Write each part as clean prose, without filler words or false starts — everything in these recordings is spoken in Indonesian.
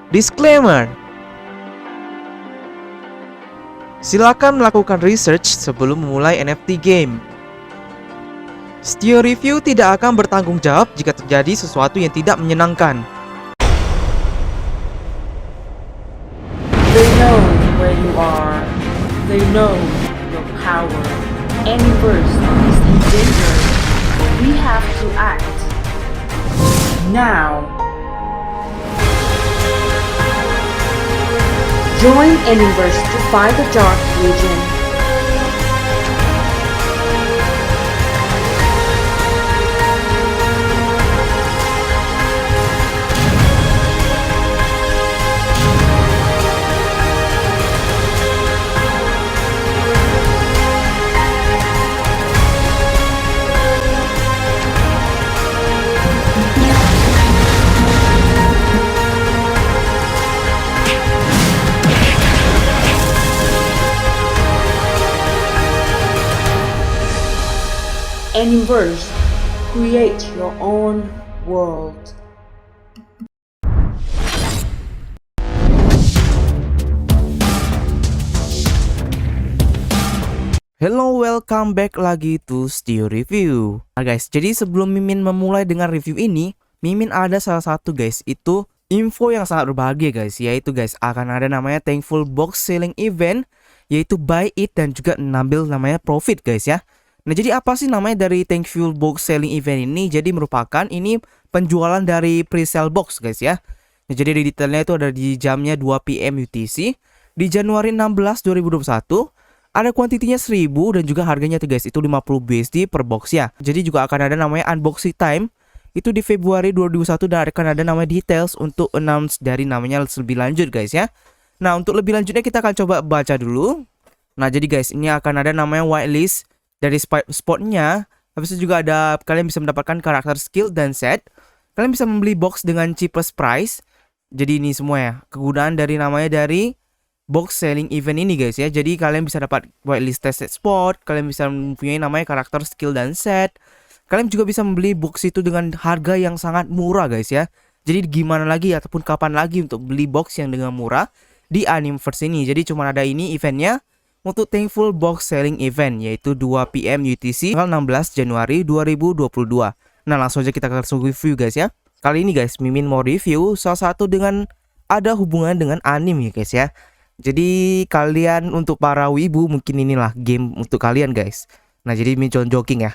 Disclaimer: silakan melakukan research sebelum memulai NFT game. Stio Review tidak akan bertanggung jawab jika terjadi sesuatu yang tidak menyenangkan. They know where you are. They know your power. Anyverse is in danger. We have to act. Now. Join Anyverse to fight the Dark Legion. Anyverse, create your own world. Hello, welcome back lagi to Stio Review. Nah guys, jadi sebelum Mimin memulai dengan review ini, Mimin ada salah satu guys, itu info yang sangat berbahagia guys, yaitu guys akan ada namanya Thankful Box Selling Event, yaitu buy it dan juga ngambil namanya profit guys ya. Nah jadi apa sih namanya dari Thankful Box Selling Event ini? Jadi merupakan ini penjualan dari pre-sale box guys ya. Nah, jadi di detailnya itu ada di jamnya 2 PM UTC di Januari 16 2021. Ada kuantitinya 1000 dan juga harganya tuh guys itu 50 BSD per box ya. Jadi juga akan ada namanya unboxing time itu di Februari 2021 dan akan ada namanya details untuk announce dari namanya lebih lanjut guys ya. Nah untuk lebih lanjutnya kita akan coba baca dulu. Nah jadi guys ini akan ada namanya whitelist dari spotnya. Habis itu juga ada kalian bisa mendapatkan karakter skill dan set. Kalian bisa membeli box dengan cheapest price. Jadi ini semua ya kegunaan dari namanya dari box selling event ini guys ya. Jadi kalian bisa dapat whitelist tested spot, kalian bisa mempunyai namanya karakter skill dan set. Kalian juga bisa membeli box itu dengan harga yang sangat murah guys ya. Jadi gimana lagi ataupun kapan lagi untuk beli box yang dengan murah di Animeverse ini. Jadi cuma ada ini eventnya untuk Thankful Box Selling Event, yaitu 2 PM UTC tanggal 16 Januari 2022. Nah langsung aja kita langsung review guys ya. Kali ini guys Mimin mau review salah satu dengan ada hubungan dengan anime ya guys ya. Jadi kalian untuk para wibu mungkin inilah game untuk kalian guys. Nah jadi Mimin joking ya.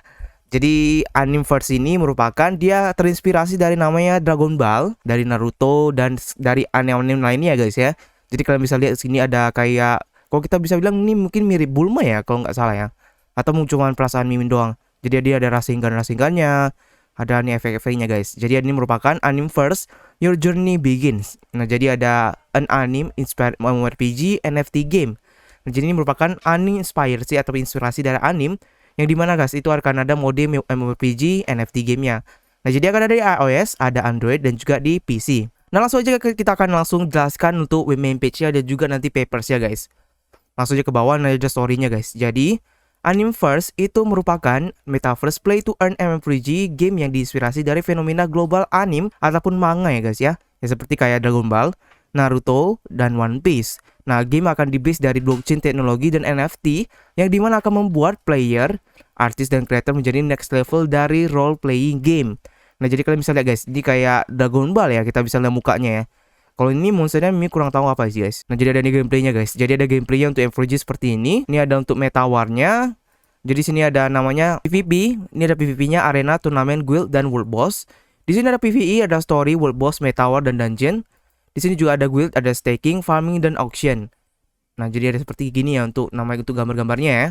Jadi Animeverse ini merupakan dia terinspirasi dari namanya Dragon Ball, dari Naruto dan dari anime-anime lainnya guys ya. Jadi kalian bisa lihat sini ada kayak, kalau kita bisa bilang ini mungkin mirip Bulma ya kalau nggak salah ya. Atau cuma perasaan Mimin doang. Jadi dia ada rasengan-rasengannya, ada nih efek-efeknya guys. Jadi ini merupakan Animeverse Your Journey Begins. Nah jadi ada an anime inspired MMORPG NFT game. Nah jadi ini merupakan anime inspired sih atau inspirasi dari anime, yang dimana guys itu akan ada mode MMORPG NFT gamenya. Nah jadi akan ada di iOS, ada Android dan juga di PC. Nah langsung aja kita akan langsung jelaskan untuk main page-nya dan juga nanti papers-nya guys. Langsung aja ke bawah, nah ada story-nya guys. Jadi Animeverse itu merupakan metaverse play to earn MMORPG game yang diinspirasi dari fenomena global anime ataupun manga ya guys ya. Ya seperti kayak Dragon Ball, Naruto, dan One Piece. Nah game akan dibase dari blockchain teknologi dan NFT yang dimana akan membuat player, artis, dan creator menjadi next level dari role playing game. Nah jadi kalian bisa lihat guys, ini kayak Dragon Ball ya, kita bisa lihat mukanya ya. Kalau ini monsternya Mimi kurang tahu apa sih guys. Nah jadi ada nih gameplaynya guys. Jadi ada gameplaynya untuk MVG seperti ini. Ini ada untuk meta warnya. Jadi sini ada namanya PvP. Ini ada PvP-nya arena, turnamen, guild, dan world boss. Di sini ada PvE, ada story, world boss, meta war, dan dungeon. Di sini juga ada guild, ada staking, farming, dan auction. Nah jadi ada seperti gini ya untuk namanya, untuk gambar-gambarnya ya.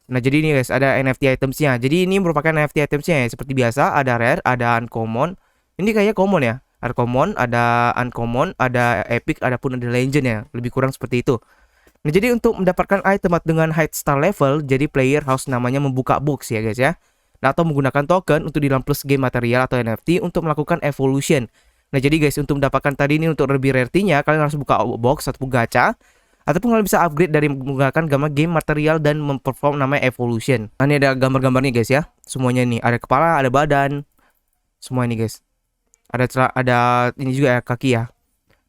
Nah jadi ini guys ada NFT items-nya. Jadi ini merupakan NFT items-nya ya. Seperti biasa ada rare, ada uncommon. Ini kayaknya common ya. Ada common, ada uncommon, ada epic, ada pun ada legend ya. Lebih kurang seperti itu. Nah jadi untuk mendapatkan item dengan high star level, jadi player harus namanya membuka box ya guys ya. Nah atau menggunakan token untuk di dalam plus game material atau NFT untuk melakukan evolution. Nah jadi guys untuk mendapatkan tadi ini untuk lebih rarity-nya, kalian harus buka box atau gacha. Ataupun kalian bisa upgrade dari menggunakan gambar game material dan memperform namanya evolution. Nah ini ada gambar-gambarnya guys ya. Semuanya nih, ada kepala, ada badan. Semua ini guys. Ada ini juga ya kaki ya.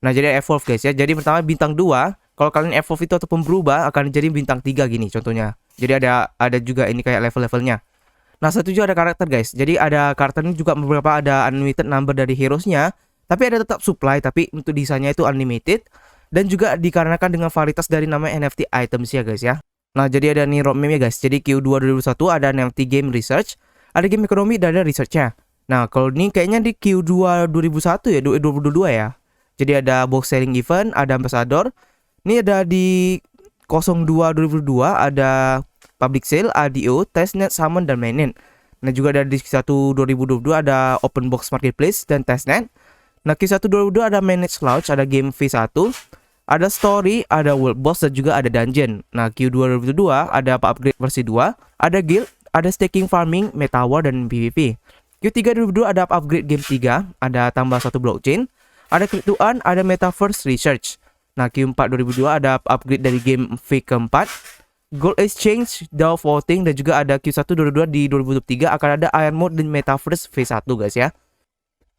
Nah, jadi evolve guys ya. Jadi pertama bintang 2, kalau kalian evolve itu ataupun berubah akan jadi bintang 3 gini contohnya. Jadi ada juga ini kayak level-levelnya. Nah, satu juga ada karakter guys. Jadi ada karakter ini juga beberapa ada unlimited number dari heroesnya, tapi ada tetap supply, tapi untuk desainnya itu unlimited dan juga dikarenakan dengan varietas dari nama NFT items ya guys ya. Nah, jadi ada nih roadmap ya guys. Jadi Q2 2021 ada NFT game research, ada game ekonomi dan ada researchnya. Nah, kalau ini kayaknya di Q2 2001 ya, 2022 ya. Jadi ada box selling event, ada ambassador. Ini ada di 02 2022 ada public sale, ADO, testnet, summon dan mainnet. Nah, juga ada di Q1 2022 ada open box marketplace dan testnet. Nah, Q1 2022 ada manage launch, ada game V1, ada story, ada world boss dan juga ada dungeon. Nah, Q2 2022 ada upgrade versi 2, ada guild, ada staking farming, meta war dan PvP. Q3 2022 ada upgrade game 3, ada tambah 1 blockchain, ada click to earn, ada metaverse research. Nah, Q4 2022 ada upgrade dari game V keempat, gold exchange, DAO voting dan juga ada Q1 2022 di 2023 akan ada iron mode dan metaverse V1 guys ya.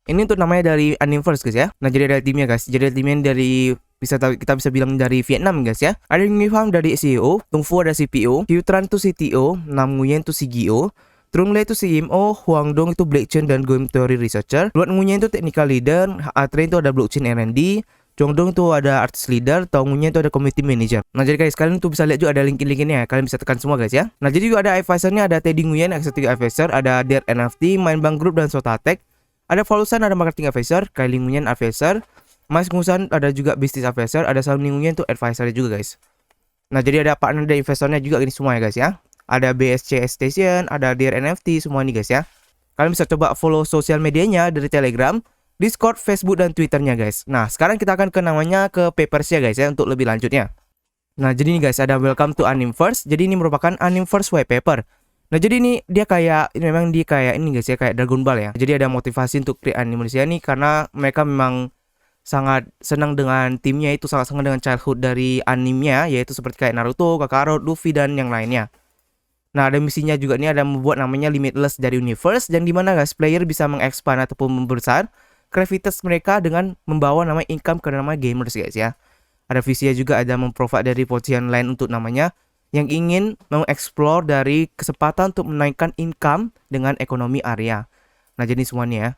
Ini untuk namanya dari Animverse guys ya. Nah, jadi ada timnya guys. Jadi ada timnya dari kita bisa bilang dari Vietnam guys ya. Ada Nguyen Pham dari CEO, Tung Fu ada CPO, Hugh Tran itu CTO, Nam Nguyen itu CGO, Trung Le itu CMO, Huang Dong itu blockchain dan game theory researcher, Luat Nguyen itu technical leader, Atren itu ada blockchain R&D, Chong Dong itu ada artist leader, Tong Nguyen itu ada community manager. Nah, jadi guys, kalian tuh bisa lihat juga ada link-linknya, kalian bisa tekan semua guys ya. Nah, jadi juga ada advisornya, ada Teddy Nguyen, executive advisor, ada Dear NFT, Mindbank Group dan Sotatek. Ada Volusan, ada marketing advisor, Kylie Nguyen advisor, Mas Ngusan ada juga business advisor, ada Salmi Nguyen tuh advisor juga guys. Nah, jadi ada partner dan investornya juga ini semua ya guys ya. Ada BSC Station, ada Dear NFT, semua nih guys ya. Kalian bisa coba follow sosial medianya dari Telegram, Discord, Facebook, dan Twitternya guys. Nah, sekarang kita akan ke namanya ke papers ya guys ya untuk lebih lanjutnya. Nah, jadi nih guys ada welcome to Animverse. Jadi ini merupakan Animverse white paper. Nah, jadi ini dia kayak memang dia kayak ini guys ya, kayak Dragon Ball ya. Jadi ada motivasi untuk create Animverse nih karena mereka memang sangat senang dengan timnya, itu sangat senang dengan childhood dari animenya, yaitu seperti kayak Naruto, Kakaroto, Luffy dan yang lainnya. Nah, ada misinya juga nih, ada membuat namanya Limitless dari Universe, dan dimana guys player bisa mengekspand ataupun membesar kreativitas mereka dengan membawa nama income ke nama gamers guys ya. Ada visinya juga, ada memprovide dari posisian lain untuk namanya yang ingin mengeksplor dari kesempatan untuk menaikkan income dengan ekonomi area. Nah, jadi semuanya ya.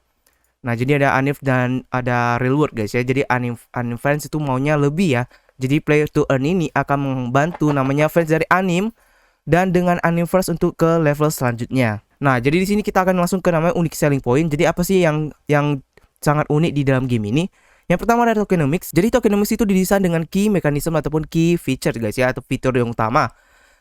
Nah, jadi ada Anif dan ada reward guys ya. Jadi Anif fans itu maunya lebih ya. Jadi player to earn ini akan membantu namanya fans dari anim dan dengan Animverse untuk ke level selanjutnya. Nah, jadi di sini kita akan langsung ke namanya unique selling point. Jadi apa sih yang sangat unik di dalam game ini? Yang pertama ada tokenomics. Jadi tokenomics itu didesain dengan key mekanisme ataupun key feature guys ya, atau fitur yang utama.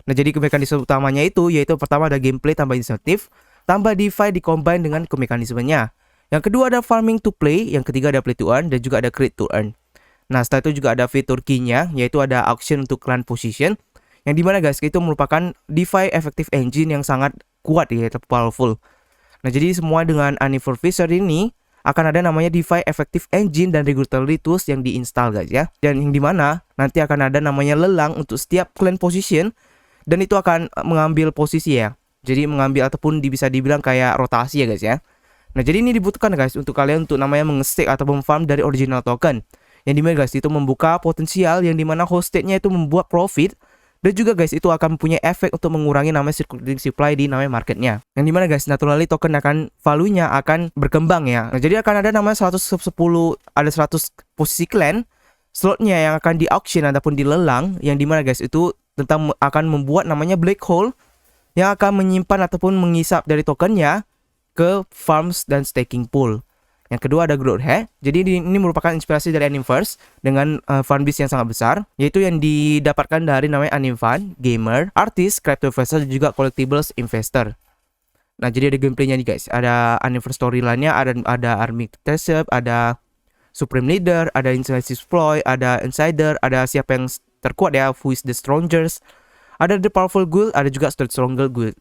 Nah, jadi mekanisme utamanya itu yaitu pertama ada gameplay tambah insentif, tambah DeFi dikombine dengan mekanismenya. Yang kedua ada farming to play, yang ketiga ada play to earn, dan juga ada create to earn. Nah, setelah itu juga ada fitur key-nya, yaitu ada auction untuk clan position, yang dimana guys itu merupakan DeFi effective engine yang sangat kuat ya, powerful. Nah, jadi semua dengan Animverse Feature ini akan ada namanya DeFi effective engine dan regulatory tools yang diinstal guys ya. Dan yang dimana nanti akan ada namanya lelang untuk setiap clan position, dan itu akan mengambil posisi ya. Jadi mengambil ataupun bisa dibilang kayak rotasi ya guys ya. Nah, jadi ini dibutuhkan guys untuk kalian untuk namanya mengestake atau memfarm dari original token. Yang dimana guys itu membuka potensial yang dimana hostednya itu membuat profit. Dan juga guys itu akan punya efek untuk mengurangi namanya circulating supply di namanya marketnya. Yang dimana guys naturally token akan value-nya akan berkembang ya. Nah, jadi akan ada namanya 110, ada 100 posisi clan slotnya yang akan di auction ataupun dilelang. Yang dimana guys itu tentang akan membuat namanya black hole yang akan menyimpan ataupun mengisap dari tokennya ke farms dan staking pool. Yang kedua ada growth hack. Jadi ini merupakan inspirasi dari Animverse dengan fanbase yang sangat besar, yaitu yang didapatkan dari namanya anim fan, gamer, artis, crypto investor dan juga collectibles investor. Nah, jadi ada gameplaynya nih guys. Ada Animverse storyline-nya, ada army test-up, ada supreme leader, ada insider exploit, ada insider, ada siapa yang terkuat ya, who is the strongest. Ada the powerful guild, ada juga stronger guild.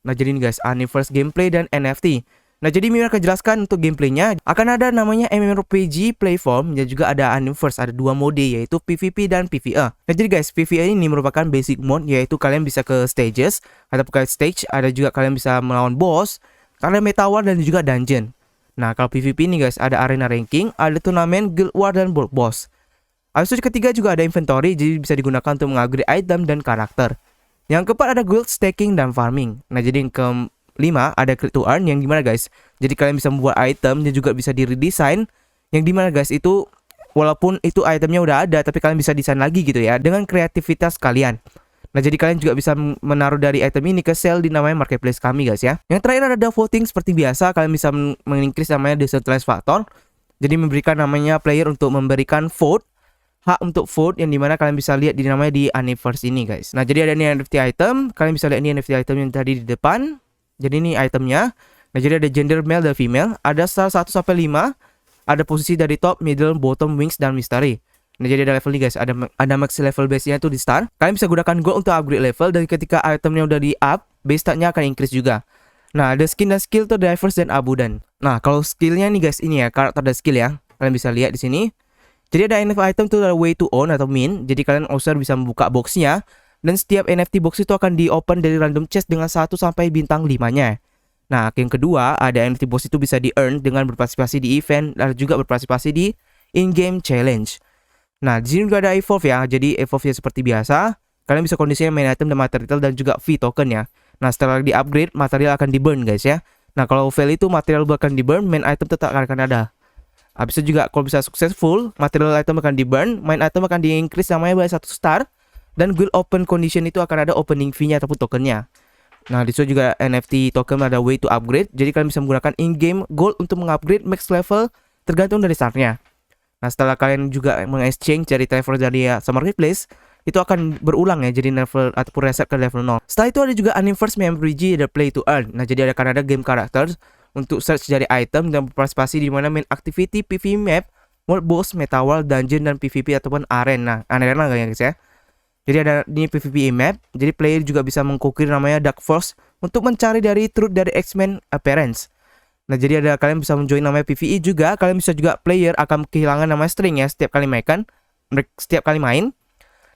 Nah, jadi ini guys, Animverse gameplay dan NFT. Nah, jadi Mimin akan jelaskan untuk gameplaynya. Akan ada namanya MMORPG platform dan juga ada Animverse. Ada dua mode yaitu PvP dan PvE. Nah, jadi guys, PvE ini merupakan basic mode, yaitu kalian bisa ke stages atau ke stage. Ada juga kalian bisa melawan boss, kalian meta war dan juga dungeon. Nah, kalau PvP nih guys, ada arena ranking, ada turnamen, guild war, dan world boss. Habis itu ketiga juga ada inventory, jadi bisa digunakan untuk mengupgrade item dan karakter. Yang keempat ada guild staking dan farming. Nah, jadi yang kelima ada create to earn, yang dimana guys, jadi kalian bisa membuat item dan juga bisa di redesign, yang dimana guys itu walaupun itu itemnya udah ada, tapi kalian bisa desain lagi gitu ya dengan kreativitas kalian. Nah, jadi kalian juga bisa menaruh dari item ini ke sale di namanya marketplace kami guys ya. Yang terakhir ada voting seperti biasa, kalian bisa mengincrease namanya decentralized factor. Jadi memberikan namanya player untuk memberikan vote, hak untuk vote, yang dimana kalian bisa lihat di namanya di Universe ini guys. Nah, jadi ada nih NFT item, kalian bisa lihat ini NFT item yang tadi di depan. Jadi ini itemnya. Nah, jadi ada gender male dan female, ada star 1 sampai 5, ada posisi dari top, middle, bottom, wings, dan mystery. Nah, jadi ada level nih guys, ada max level base-nya tuh di start. Kalian bisa gunakan gold untuk upgrade level, dan ketika itemnya udah di up, base statnya akan increase juga. Nah, ada skin dan skill tuh diverse dan abudan. Nah, kalau skillnya nih guys, ini ya karakter dan skill ya. Kalian bisa lihat di sini. Jadi ada NFT item tuh ada way to own atau min. Jadi kalian user bisa membuka boxnya, dan setiap NFT box itu akan di open dari random chest dengan 1 sampai bintang 5-nya. Nah, yang kedua ada NFT box itu bisa di earn dengan berpartisipasi di event dan juga berpartisipasi di in-game challenge. Nah, di sini juga ada evolve ya. Jadi evolve-nya seperti biasa. Kalian bisa kondisinya main item dan material dan juga fee token ya. Nah, setelah di upgrade, material akan di burn guys ya. Nah, kalau fail itu material akan di burn, main item tetap akan ada. Habis itu juga kalau bisa successful, material item akan di burn, main item akan di increase namanya by 1 star, dan guild open condition itu akan ada opening fee-nya ataupun tokennya. Nah, di situ juga NFT token ada way to upgrade. Jadi kalian bisa menggunakan in-game gold untuk mengupgrade max level tergantung dari startnya. Nah, setelah kalian juga meng-exchange dari travel dari marketplace, itu akan berulang ya, jadi level ataupun reset ke level 0. Setelah itu ada juga Universe Memory G, ada play to earn. Nah, jadi akan ada game characters untuk search dari item dan berpartisipasi di mana main activity, PvP map, world boss, meta world, dungeon, dan PvP ataupun arena. Arena guys ya. Jadi ada ini PvP map. Jadi player juga bisa mengkukir namanya Dark Force untuk mencari dari truth dari X-Men appearance. Nah, jadi ada kalian bisa menjoin namanya PvE juga. Kalian bisa juga player akan kehilangan namanya string ya setiap kali main.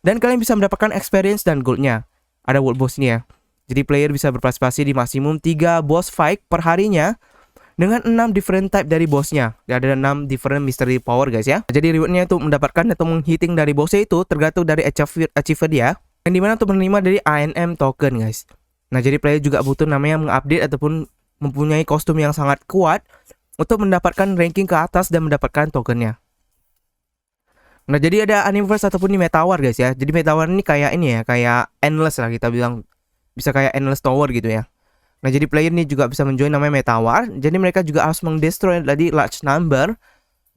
Dan kalian bisa mendapatkan experience dan goldnya. Ada world boss ini ya. Jadi player bisa berpartisipasi di maksimum 3 boss fight per harinya dengan 6 different type dari bossnya. Ada 6 different mystery power guys ya. Jadi rewardnya untuk mendapatkan atau menghiting dari bossnya itu tergantung dari achiever dia. Yang dimana untuk menerima dari ANM token guys. Nah, jadi player juga butuh namanya mengupdate ataupun mempunyai kostum yang sangat kuat untuk mendapatkan ranking ke atas dan mendapatkan tokennya. Nah, jadi ada Universe ataupun di Meta War guys ya. Jadi Meta War ini kayak ini ya, kayak endless lah kita bilang. Bisa kayak endless tower gitu ya. Nah, jadi player ini juga bisa menjoin namanya Meta War. Jadi mereka juga harus mengdestroy tadi large number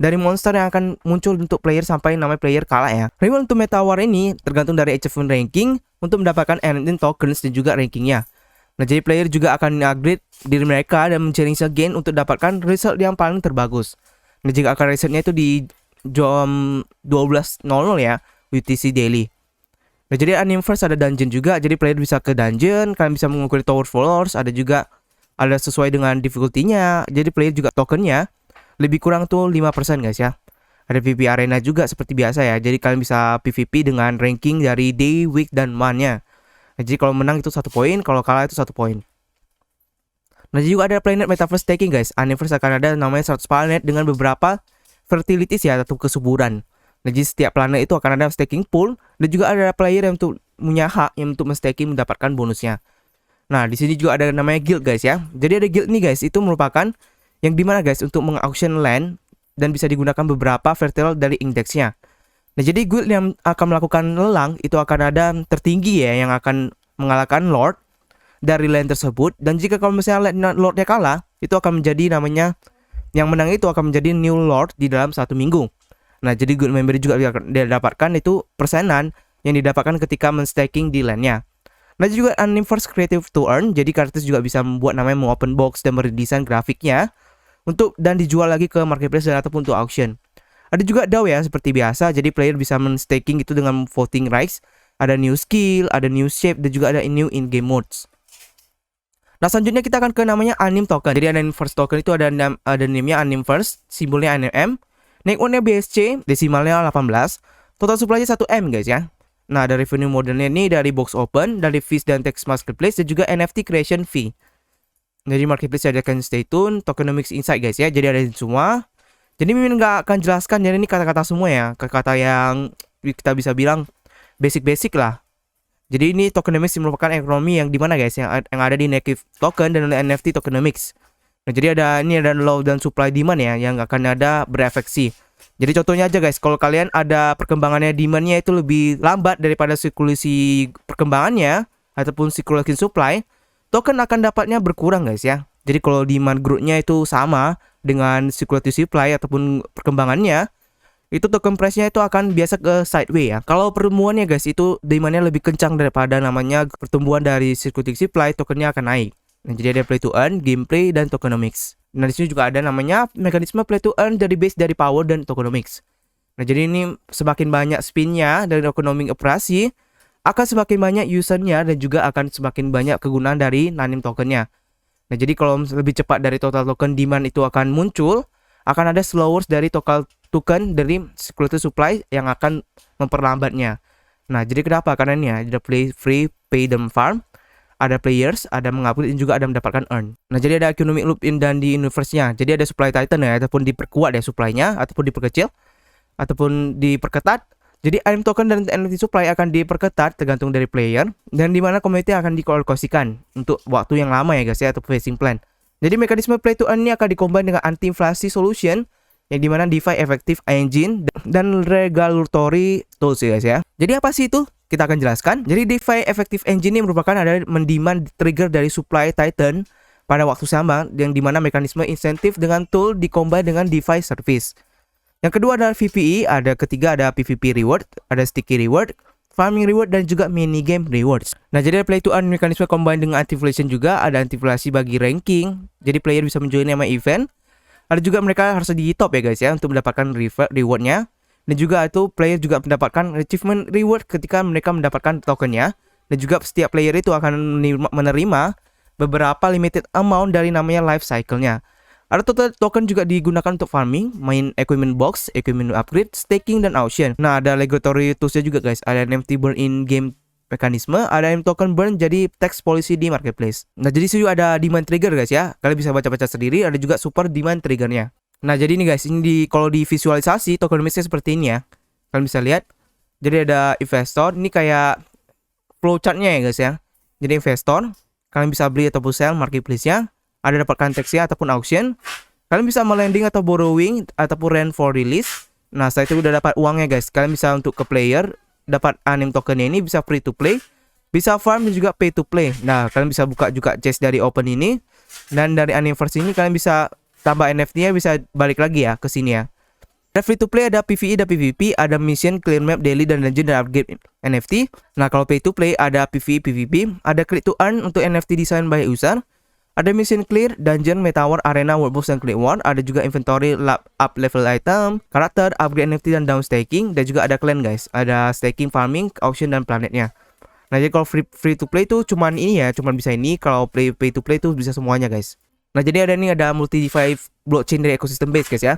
dari monster yang akan muncul untuk player sampai namanya player kalah ya. Reward untuk Meta War ini tergantung dari achievement ranking untuk mendapatkan ending tokens dan juga rankingnya. Nah, jadi player juga akan upgrade diri mereka dan mencari gain untuk dapatkan result yang paling terbagus. Nah, jika akan resultnya itu di jam 12.00 ya, UTC daily. Nah, jadi Universe ada dungeon juga, jadi player bisa ke dungeon, kalian bisa mengukur tower floors, ada juga ada sesuai dengan difficulty-nya. Jadi player juga tokennya lebih kurang tuh 5% guys ya. Ada PvP arena juga seperti biasa ya. Jadi kalian bisa PvP dengan ranking dari day, week, dan month-nya. Nah, jadi kalau menang itu 1 poin, kalau kalah itu 1 poin. Nah, juga ada planet metaverse staking guys. Universe akan ada namanya 100 planet dengan beberapa fertilities ya atau kesuburan. Nah, jadi setiap planet itu akan ada staking pool dan juga ada player yang untuk punya hak yang untuk men-staking mendapatkan bonusnya. Nah, di sini juga ada namanya guild guys ya. Jadi ada guild nih guys, itu merupakan yang dimana guys untuk meng-auction land dan bisa digunakan beberapa fertile dari indeksnya. Nah, jadi guild yang akan melakukan lelang itu akan ada tertinggi ya yang akan mengalahkan lord dari land tersebut. Dan jika kalau misalnya lordnya kalah, itu akan menjadi namanya yang menang itu akan menjadi new lord di dalam 1 minggu. Nah, jadi guild member juga dia dapatkan itu persenan yang didapatkan ketika men-staking di landnya. Nah, juga Universe Creative to Earn. Jadi karakter juga bisa membuat namanya open box dan meredesain grafiknya untuk dan dijual lagi ke marketplace dan ataupun untuk auction. Ada juga DAO ya seperti biasa. Jadi player bisa men-staking itu dengan voting rights. Ada new skill, ada new shape, dan juga ada new in-game modes. Nah, selanjutnya kita akan ke namanya Anim token. Jadi ada Universe token itu ada name-nya Animverse, simbolnya ANM. Networknya BSC, desimalnya 18. Total supply-nya 1M guys ya. Nah, ada revenue modelnya ini dari box open, dari fees dan tax marketplace, dan juga NFT creation fee. Jadi marketplace ada kan stay tune, tokenomics insight guys ya. Jadi ada semua. Jadi Mimin nggak akan jelaskan, jadi ini kata-kata semua ya, kata-kata yang kita bisa bilang basic-basic lah. Jadi ini tokenomics merupakan ekonomi yang dimana guys, yang ada di native token dan NFT tokenomics. Nah jadi ini ada law dan supply demand ya, yang akan ada berefeksi. Jadi contohnya aja guys, kalau kalian ada perkembangannya demandnya itu lebih lambat daripada sirkulasi perkembangannya ataupun sirkulasi supply, token akan dapatnya berkurang guys ya. Jadi kalau demand growth-nya itu sama dengan circulatory supply ataupun perkembangannya, itu token price-nya itu akan biasa ke sideways ya. Kalau pertemuannya guys, itu demand-nya lebih kencang daripada namanya pertumbuhan dari circulatory supply, tokennya akan naik. Nah, jadi ada play to earn, gameplay, dan tokenomics. Nah, di sini juga ada namanya mekanisme play to earn dari base dari power dan tokenomics. Nah, jadi ini semakin banyak spin-nya dari ekonomi operasi, akan semakin banyak user-nya dan juga akan semakin banyak kegunaan dari nanim tokennya. Nah, jadi kalau lebih cepat dari total token demand itu akan muncul, akan ada slowers dari total token dari circulatory supply yang akan memperlambatnya. Nah, jadi kenapa? Karena ini ya, ada play free, pay dan farm, ada players, ada mengupgrade dan juga ada mendapatkan earn. Nah, jadi ada economic loop in dan di universe-nya. Jadi ada supply titan ya, ataupun diperkuat ya supply-nya, ataupun diperkecil, ataupun diperketat. Jadi item token dan NFT supply akan diperketat tergantung dari player, dan dimana community akan dialokasikan untuk waktu yang lama ya guys ya, atau phasing plan. Jadi mekanisme play to earn ini akan dikombin dengan anti-inflasi solution, yang dimana DeFi effective engine dan regulatory tools ya guys ya. Jadi apa sih itu? Kita akan jelaskan. Jadi DeFi effective engine ini merupakan ada mendemand trigger dari supply titan pada waktu sama, yang dimana mekanisme insentif dengan tool dikombin dengan DeFi service. Yang kedua adalah VPE, ketiga ada PVP reward, ada sticky reward, farming reward, dan juga mini game rewards. Nah, jadi play to earn mekanisme combine dengan anti-inflation juga, ada anti-inflasi bagi ranking. Jadi player bisa menjoin nama event. Ada juga mereka harus di top ya guys ya untuk mendapatkan rewardnya. Dan juga itu player juga mendapatkan achievement reward ketika mereka mendapatkan tokennya. Dan juga setiap player itu akan menerima beberapa limited amount dari namanya life cycle-nya. Ada total token juga digunakan untuk farming, main equipment box, equipment upgrade, staking, dan auction. Nah, ada regulatory tools-nya juga guys. Ada NFT burn in game mekanisme, ada token burn jadi tax policy di marketplace. Nah, jadi sini ada demand trigger guys ya. Kalian bisa baca-baca sendiri, ada juga super demand triggernya. Nah, jadi ini guys, ini kalau di visualisasi tokenomicsnya seperti ini ya. Kalian bisa lihat. Jadi ada investor, ini kayak flowchart-nya ya guys ya. Jadi investor, kalian bisa beli ataupun sell marketplace-nya. Ada dapatkan teksnya ataupun auction. Kalian bisa melending atau borrowing ataupun rent for release. Nah, setelah itu udah dapat uangnya guys. Kalian bisa untuk ke player dapat anime tokennya ini, bisa free to play, bisa farm, dan juga pay to play. Nah, kalian bisa buka juga chest dari open ini, dan dari anniversary ini kalian bisa tambah NFT-nya, bisa balik lagi ya ke sini ya. Ada free to play, ada PvE, ada PvP, ada mission, clear map, daily, dan dungeon, dan upgrade NFT. Nah, kalau pay to play ada PvE, PvP, ada click to earn untuk NFT design by user. Ada mission clear, dungeon, metawer, arena, workbox, dan click one. Ada juga inventory, up level item, karakter, upgrade NFT, dan down staking. Dan juga ada clan guys. Ada staking, farming, auction, dan planetnya. Nah, jadi kalau free to play tuh cuman ini ya, cuman bisa ini. Kalau pay to play tuh bisa semuanya guys. Nah, jadi ada multi DeFi blockchain dari ekosistem base guys ya.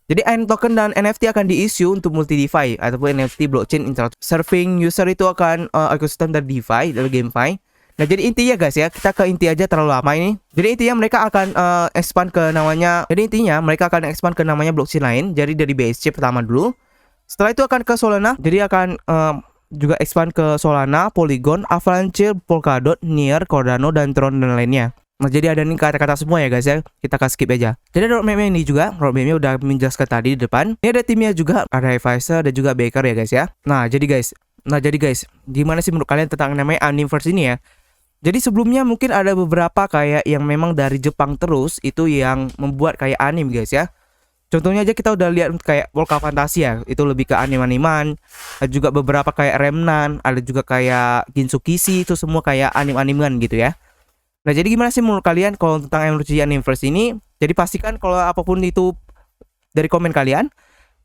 Jadi item token dan NFT akan diisu untuk multi DeFi ataupun NFT blockchain interaction. Serving user itu akan ekosistem dari DeFi, dari GameFi. Nah, jadi intinya guys ya, kita ke inti aja, terlalu lama ini. Jadi intinya mereka akan expand ke namanya. Jadi intinya mereka akan expand ke namanya blockchain lain. Jadi dari BSC pertama dulu. Setelah itu akan ke Solana. Jadi akan juga expand ke Solana, Polygon, Avalanche, Polkadot, Near, Cardano, dan Tron, dan lainnya. Nah, jadi ada nih kata-kata semua ya guys ya. Kita akan skip aja. Jadi ada roadmap ini juga. Roadmapnya udah menjelaskan tadi di depan. Ini ada timnya juga, ada advisor dan juga baker ya guys ya. Nah, jadi guys, gimana sih menurut kalian tentang namanya Omniverse ini ya? Jadi sebelumnya mungkin ada beberapa kayak yang memang dari Jepang terus itu yang membuat kayak anime guys ya. Contohnya aja kita udah lihat kayak Volca Fantasia, itu lebih ke anime-animan. Ada juga beberapa kayak Remnant, ada juga kayak Ginsukishi, itu semua kayak anime-animan gitu ya. Nah, jadi gimana sih menurut kalian kalau tentang Emergency Universe ini? Jadi pastikan kalau apapun itu dari komen kalian,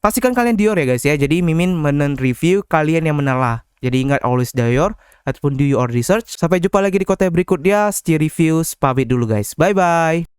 pastikan kalian Dior ya guys ya. Jadi Mimin men-review, kalian yang menelah. Jadi ingat always Dior ataupun do your research. Sampai jumpa lagi di konten berikutnya. Steer Reviews pamit dulu guys. Bye bye.